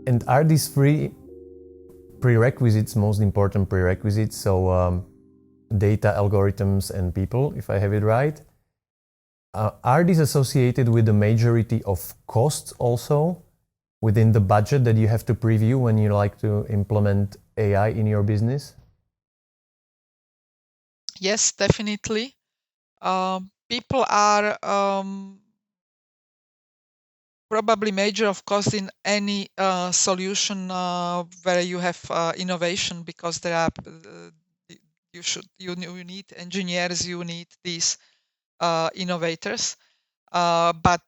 And are these three prerequisites most important prerequisites? So data, algorithms, and people, if I have it right. Are these associated with the majority of costs also within the budget that you have to preview when you like to implement AI in your business? Yes, definitely. People are probably major of course in any solution where you have innovation, because there are you need engineers, you need these innovators. But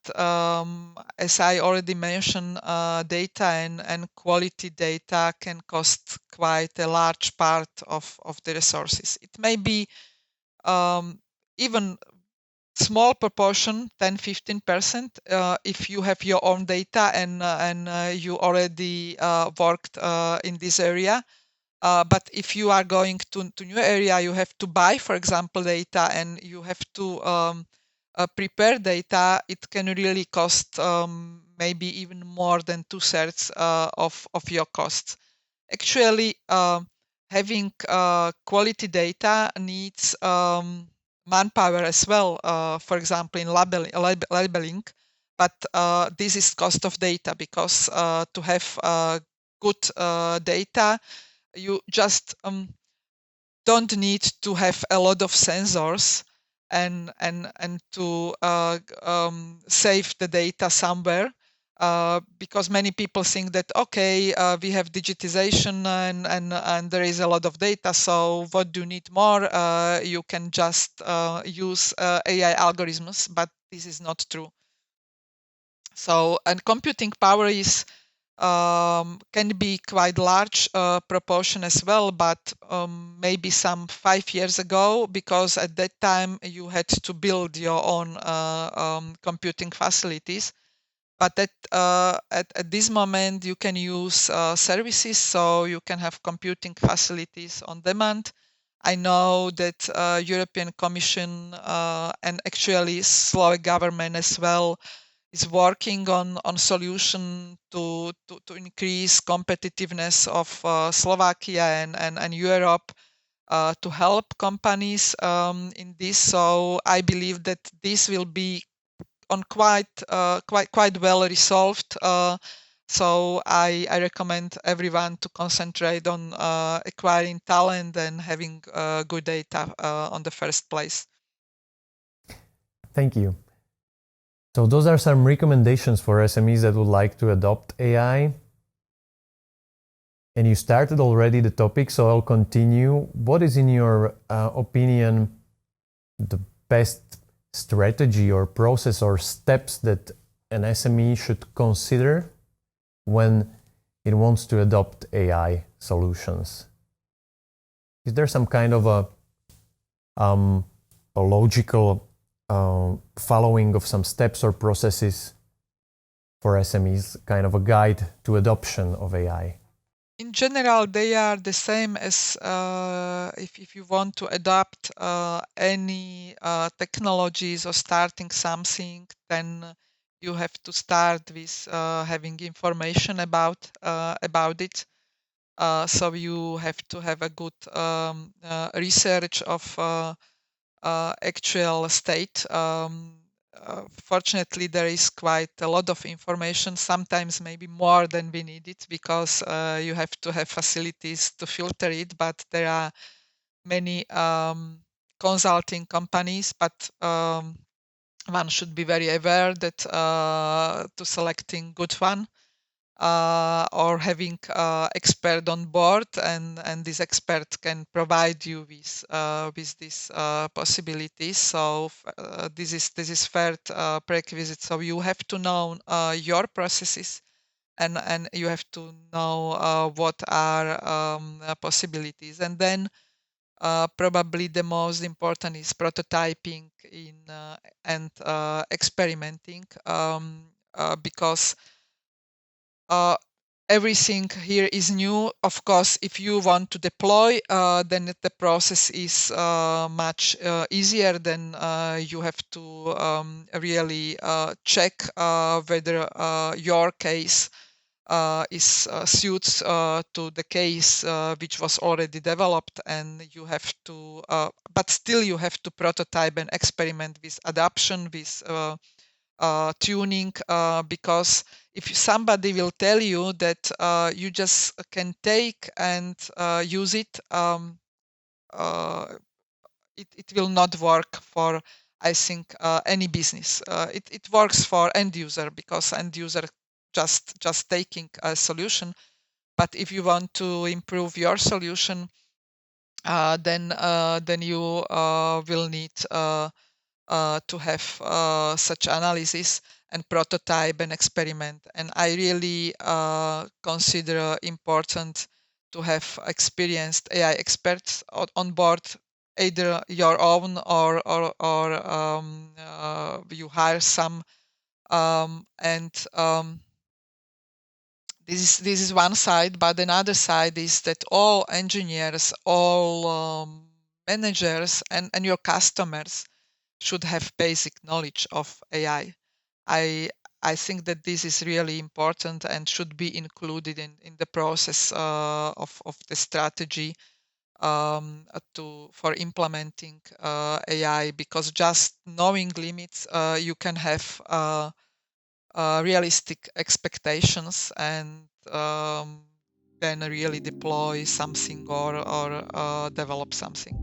as I already mentioned, data and quality data can cost quite a large part of the resources. It may be even small proportion, 10-15%, if you have your own data and you already worked in this area. But if you are going to new area, you have to buy, for example, data, and you have to prepare data. It can really cost maybe even more than 2/3 of your costs. Actually, having quality data needs manpower as well, for example, in labeling. But this is cost of data, because to have good data, you just don't need to have a lot of sensors and to save the data somewhere. Because many people think that, okay, we have digitization and there is a lot of data, so what do you need more? You can just use AI algorithms, but this is not true. So, and computing power is can be quite large proportion as well, but maybe some 5 years ago, because at that time you had to build your own computing facilities. But at this moment you can use services, so you can have computing facilities on demand. I know that European Commission and actually Slovak government as well is working on solution to increase competitiveness of Slovakia and Europe, to help companies in this. So I believe that this will be on quite well resolved. So I recommend everyone to concentrate on acquiring talent and having good data on the first place. Thank you. So those are some recommendations for SMEs that would like to adopt AI. And you started already the topic, so I'll continue. What is, in your opinion, the best strategy or process or steps that an SME should consider when it wants to adopt AI solutions? Is there some kind of a logical following of some steps or processes for SMEs, kind of a guide to adoption of AI? In general, they are the same as if you want to adopt any technologies or starting something, then you have to start with having information about it. So you have to have a good research of actual state. Fortunately, there is quite a lot of information, sometimes maybe more than we need it, because you have to have facilities to filter it, but there are many consulting companies, but one should be very aware that to selecting good one, or having expert on board, and this expert can provide you with these possibilities. So this is third prerequisite. So you have to know your processes, and you have to know what are possibilities, and then probably the most important is prototyping and experimenting, because everything here is new. Of course, if you want to deploy, then the process is much easier. Then you have to really check whether your case suits to the case which was already developed, and you have to, but still you have to prototype and experiment with adaptation, with tuning, because if somebody will tell you that you just can take and use it, it will not work for, I think, any business. It works for end user, because end user just taking a solution. But if you want to improve your solution, then you will need to have such analysis and prototype and experiment. And I really consider important to have experienced AI experts on board, either your own or you hire some. And this is one side, but another side is that all engineers, all managers, and your customers should have basic knowledge of AI. I think that this is really important and should be included in the process of the strategy for implementing AI, because just knowing limits, you can have realistic expectations and then really deploy something or develop something.